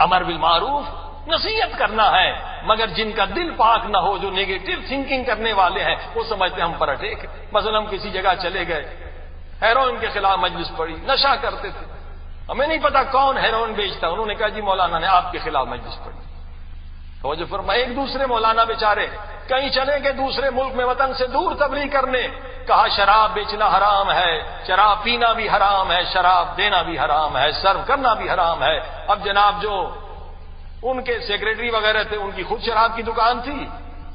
امر بالمعروف نصیحت کرنا ہے، مگر جن کا دل پاک نہ ہو، جو نیگیٹو تھنکنگ کرنے والے ہیں، وہ سمجھتے ہیں ہم پر اٹیک ہے۔ مثلا ہم کسی جگہ چلے گئے، ہیروئن کے خلاف مجلس پڑی، نشہ کرتے تھے، ہمیں نہیں پتا کون ہیروئن بیچتا، انہوں نے کہا جی مولانا نے آپ کے خلاف مجلس پڑھی۔ تو جو فرمایا ایک دوسرے مولانا بیچارے کہیں چلے گئے دوسرے ملک میں وطن سے دور تبلیغ کرنے، کہا شراب بیچنا حرام ہے، شراب پینا بھی حرام ہے، شراب دینا بھی حرام ہے، سرو کرنا بھی حرام ہے۔ اب جناب جو ان کے سیکریٹری وغیرہ تھے، ان کی خود شراب کی دکان تھی،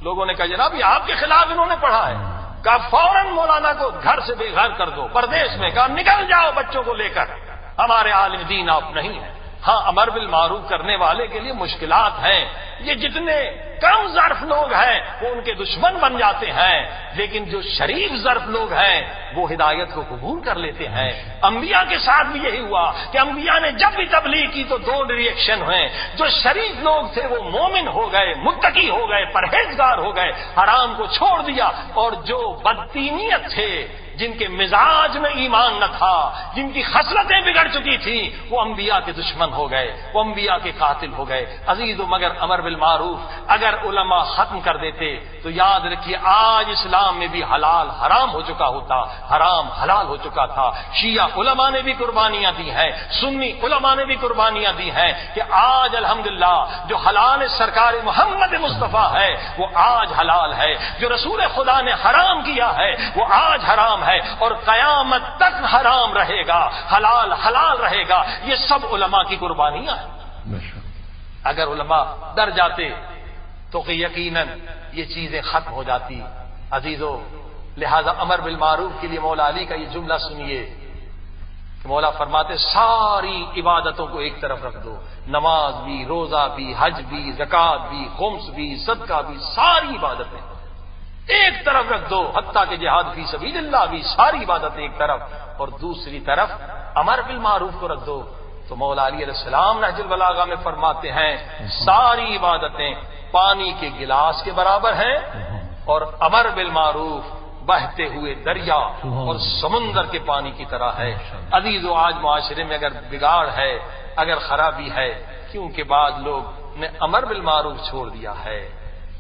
لوگوں نے کہا جناب یہ آپ کے خلاف انہوں نے پڑھا ہے، کہا فوراً مولانا کو گھر سے بے گھر کر دو، پردیش میں، کہا نکل جاؤ بچوں کو لے کر، ہمارے عالم دین آپ نہیں ہیں۔ ہاں امر بالمعروف کرنے والے کے لیے مشکلات ہیں، یہ جتنے کم ظرف لوگ ہیں وہ ان کے دشمن بن جاتے ہیں، لیکن جو شریف ظرف لوگ ہیں وہ ہدایت کو قبول کر لیتے ہیں۔ انبیاء کے ساتھ بھی یہی ہوا کہ انبیاء نے جب بھی تبلیغ کی تو دو ریئیکشن ہوئے، جو شریف لوگ تھے وہ مومن ہو گئے، متقی ہو گئے، پرہیزگار ہو گئے، حرام کو چھوڑ دیا، اور جو بدتینیت تھے، جن کے مزاج میں ایمان نہ تھا، جن کی خصلتیں بگڑ چکی تھیں، وہ انبیاء کے دشمن ہو گئے، وہ انبیاء کے قاتل ہو گئے۔ عزیزو مگر امر بالمعروف اگر علماء ختم کر دیتے تو یاد رکھیے آج اسلام میں بھی حلال حرام ہو چکا ہوتا، حرام حلال ہو چکا تھا۔ شیعہ علماء نے بھی قربانیاں دی ہیں، سنی علماء نے بھی قربانیاں دی ہیں کہ آج الحمدللہ جو حلال سرکار محمد مصطفیٰ ہے وہ آج حلال ہے، جو رسول خدا نے حرام کیا ہے وہ آج حرام ہے، اور قیامت تک حرام رہے گا، حلال حلال رہے گا۔ یہ سب علماء کی قربانیاں ہیں۔ اگر علماء ڈر جاتے تو کہ یقیناً یہ چیزیں ختم ہو جاتی۔ عزیزو لہذا امر بالمعروف کے لیے مولا علی کا یہ جملہ سنیے کہ مولا فرماتے ساری عبادتوں کو ایک طرف رکھ دو، نماز بھی، روزہ بھی، حج بھی، زکوٰۃ بھی، خمس بھی، صدقہ بھی، ساری عبادتیں ایک طرف رکھ دو، حتیٰ کہ جہاد فی سبیل اللہ بھی، ساری عبادتیں ایک طرف، اور دوسری طرف امر بالمعروف کو رکھ دو۔ تو مولا علی علیہ السلام نہج البلاغہ میں فرماتے ہیں ساری عبادتیں پانی کے گلاس کے برابر ہیں، اور امر بالمعروف بہتے ہوئے دریا اور سمندر کے پانی کی طرح ہے۔ عزیزو آج معاشرے میں اگر بگاڑ ہے، اگر خرابی ہے، کیونکہ بعض لوگ نے امر بالمعروف چھوڑ دیا ہے۔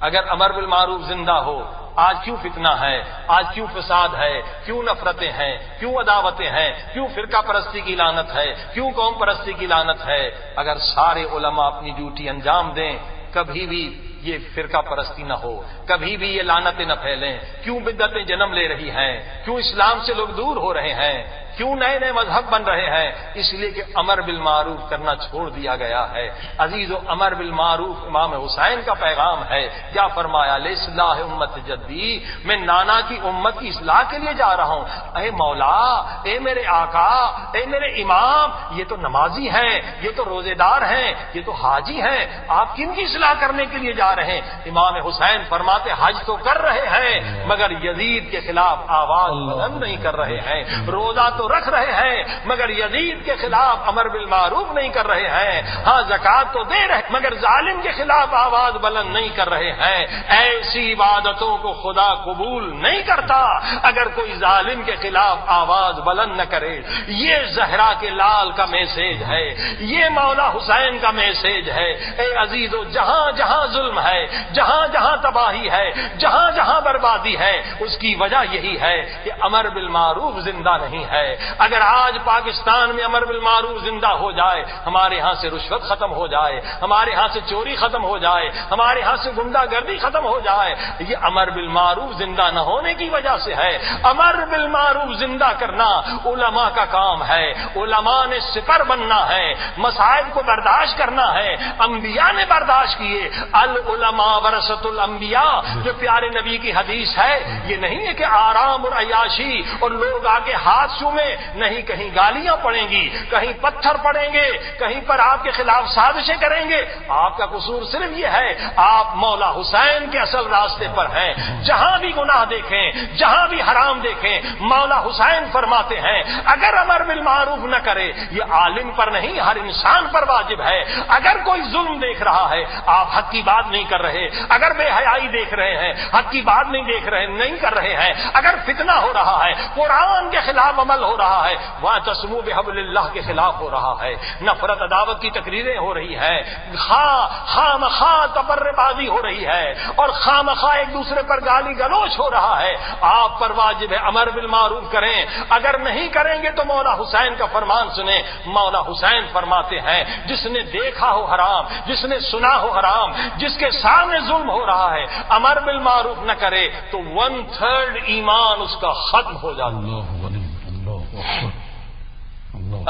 اگر امر بالمعروف زندہ ہو، آج کیوں فتنہ ہے، آج کیوں فساد ہے، کیوں نفرتیں ہیں، کیوں عداوتیں ہیں، کیوں فرقہ پرستی کی لعنت ہے، کیوں قوم پرستی کی لعنت ہے؟ اگر سارے علماء اپنی ڈیوٹی انجام دیں، کبھی بھی یہ فرقہ پرستی نہ ہو، کبھی بھی یہ لعنتیں نہ پھیلیں۔ کیوں بدعتیں جنم لے رہی ہیں، کیوں اسلام سے لوگ دور ہو رہے ہیں، کیوں نئے نئے مذہب بن رہے ہیں؟ اس لیے کہ امر بالمعروف کرنا چھوڑ دیا گیا ہے۔ عزیزو امر بالمعروف امام حسین کا پیغام ہے، کیا فرمایا؟ لِإِصْلَاحِ امت جدی، میں نانا کی امت کی اصلاح کے لیے جا رہا ہوں۔ اے مولا، اے میرے آقا، اے میرے امام، یہ تو نمازی ہیں، یہ تو روزے دار ہیں، یہ تو حاجی ہیں، آپ کن کی اصلاح کرنے کے لیے جا رہے ہیں؟ امام حسین فرماتے حج تو کر رہے ہیں مگر یزید کے خلاف آواز بلند نہیں کر رہے ہیں، روزہ تو رکھ رہے ہیں مگر یزید کے خلاف امر بالمعروف نہیں کر رہے ہیں، ہاں زکوٰۃ تو دے رہے مگر ظالم کے خلاف آواز بلند نہیں کر رہے ہیں۔ ایسی عبادتوں کو خدا قبول نہیں کرتا اگر کوئی ظالم کے خلاف آواز بلند نہ کرے۔ یہ زہرا کے لال کا میسیج ہے، یہ مولا حسین کا میسیج ہے۔ اے عزیزو جہاں جہاں ظلم ہے، جہاں جہاں تباہی ہے، جہاں جہاں بربادی ہے، اس کی وجہ یہی ہے کہ امر بالمعروف زندہ نہیں ہے۔ اگر آج پاکستان میں امر بالمعروف زندہ ہو جائے، ہمارے ہاں سے رشوت ختم ہو جائے، ہمارے ہاں سے چوری ختم ہو جائے، ہمارے ہاں سے غنڈہ گردی ختم ہو جائے، یہ امر بالمعروف زندہ نہ ہونے کی وجہ سے ہے۔ امر بالمعروف زندہ کرنا علماء کا کام ہے، علماء نے سپر بننا ہے، مسائل کو برداشت کرنا ہے۔ انبیاء نے برداشت کیے، العلماء ورثۃ الانبیاء، جو پیارے نبی کی حدیث ہے، یہ نہیں ہے کہ آرام اور عیاشی اور لوگ آگے ہاتھ چومیں، نہیں، کہیں گالیاں پڑیں گی، کہیں پتھر پڑیں گے، کہیں پر آپ کے خلاف سازشیں کریں گے۔ آپ کا قصور صرف یہ ہے آپ مولا حسین کے اصل راستے پر ہیں۔ جہاں بھی گناہ دیکھیں، جہاں بھی حرام دیکھیں، مولا حسین فرماتے ہیں اگر امر بالمعروف نہ کرے، یہ عالم پر نہیں ہر انسان پر واجب ہے۔ اگر کوئی ظلم دیکھ رہا ہے، آپ حق کی بات نہیں کر رہے، اگر بے حیائی دیکھ رہے ہیں، حق کی بات نہیں دیکھ رہے، نہیں کر رہے ہیں، اگر فتنہ ہو رہا ہے، قرآن کے خلاف عمل ہو ہو رہا ہے، واعتصموا بحبل اللہ کے خلاف ہو رہا ہے، نفرت عداوت کی تقریریں ہو رہی ہے، خواہ مخواہ تبرع بازی ہو رہی ہے، اور خواہ مخواہ ایک دوسرے پر گالی گلوچ ہو رہا ہے۔ آپ پر واجب ہے امر بالمعروف کریں، اگر نہیں کریں گے تو مولا حسین کا فرمان سنیں۔ مولا حسین فرماتے ہیں جس نے دیکھا ہو حرام، جس نے سنا ہو حرام، جس کے سامنے ظلم ہو رہا ہے، امر بالمعروف نہ کرے تو 1/3 ایمان اس کا ختم ہو جاتا ہے۔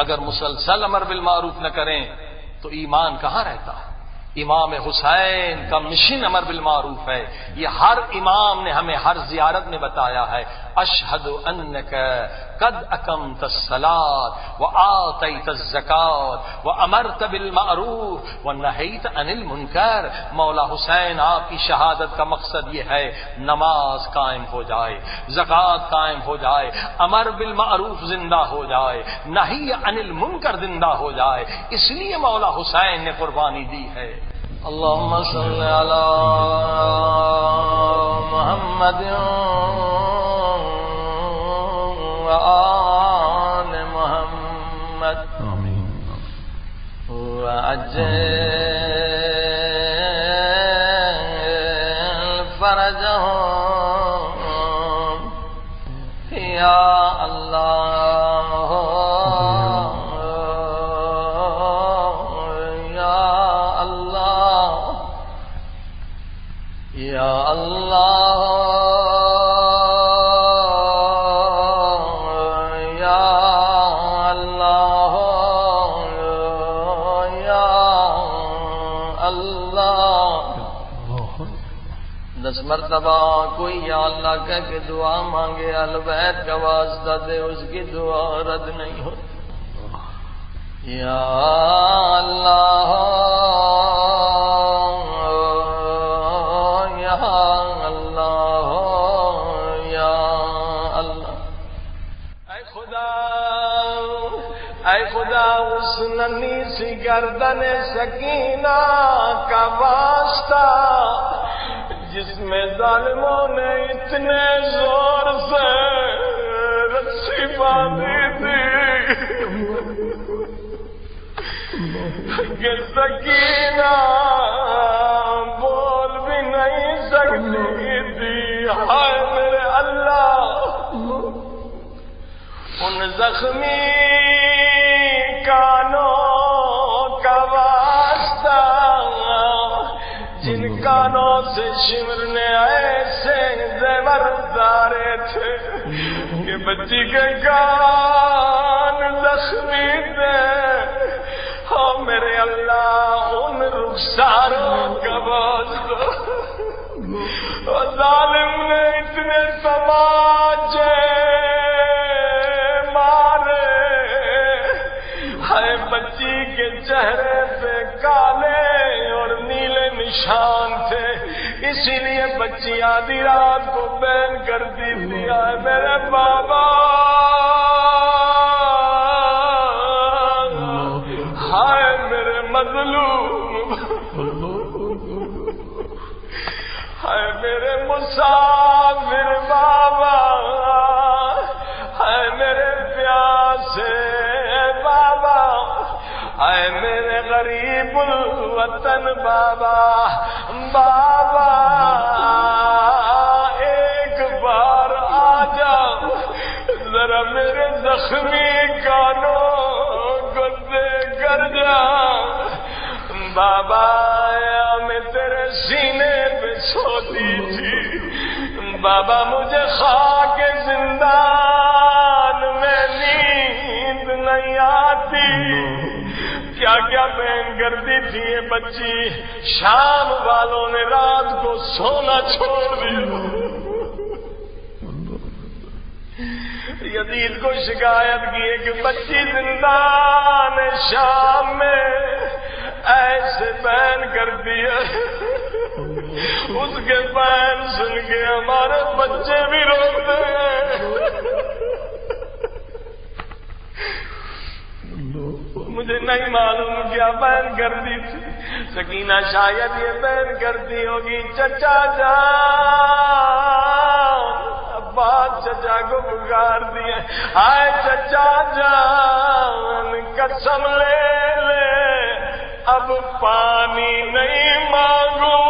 اگر مسلسل امر بالمعروف نہ کریں تو ایمان کہاں رہتا ہے؟ امام حسین کا مشن امر بالمعروف ہے۔ یہ ہر امام نے ہمیں ہر زیارت میں بتایا ہے، اشہد انک قد اقمت الصلاۃ وآتیت الزکاۃ وامرت بالمعروف ونہیت عن المنکر۔ مولا حسین آپ کی شہادت کا مقصد یہ ہے نماز قائم ہو جائے، زکوٰۃ قائم ہو جائے، امر بالمعروف زندہ ہو جائے، نہی عن المنکر زندہ ہو جائے۔ اس لیے مولا حسین نے قربانی دی ہے۔ اللہم صل علی محمد وآل محمد وعجل فرجهم یا اللہ مرتبہ کوئی یا اللہ کہہ کے دعا مانگے، اہل بیت کا واسطہ دے، اس کی دعا رد نہیں ہوتی۔ یا اللہ یا اللہ یا اللہ۔ اے خدا اس ننھی سی گردن سکینہ کا واسطہ جس میں ظالموں نے اتنے زور سے رسی باندھی تھی کہ سکینہ بول بھی نہیں سکتی تھی۔ ہائے میرے اللہ، ان زخمی کانوں کا واسطہ جن کانوں سے شمرنے ایسے زیور اتارے تھے کہ بچی کے کان زخمی تھے، ہاں میرے اللہ ان رخساروں کا واسطہ ظالم نے اتنے تماچے مارے، ہائے بچی کے چہرے پہ کالے اور نیلے نشان تھے، اسی لیے بچی آدھی رات کو بین کرتی تھی، آئے میرے بابا، ہائے میرے مظلوم، ہائے میرے مسافر بابا، ہائے میرے پیاسے بابا، اے میرے غریب الوطن بابا، بابا ایک بار آ جا، ذرا میرے زخمی کانوں کو دیکھ کر جا، بابا میں تیرے سینے پہ سوتی تھی، بابا مجھے خاک زندان میں نیند نہیں آتی، کیا کیا بہن کرتی تھی یہ بچی، شام والوں نے رات کو سونا چھوڑ دیا۔ یزید کو شکایت کی ہے کہ بچی زندان شام میں ایسے بہن کرتی ہے، اس کے بہن سن کے ہمارے بچے بھی روتے ہیں۔ مجھے نہیں معلوم کیا بہن کرتی تھی، سکینہ شاید یہ بہن کرتی ہوگی۔ چچا جان، ابا بعد چچا کو پکار دیا، ہائے چچا جان قسم لے لے اب پانی نہیں مانگوں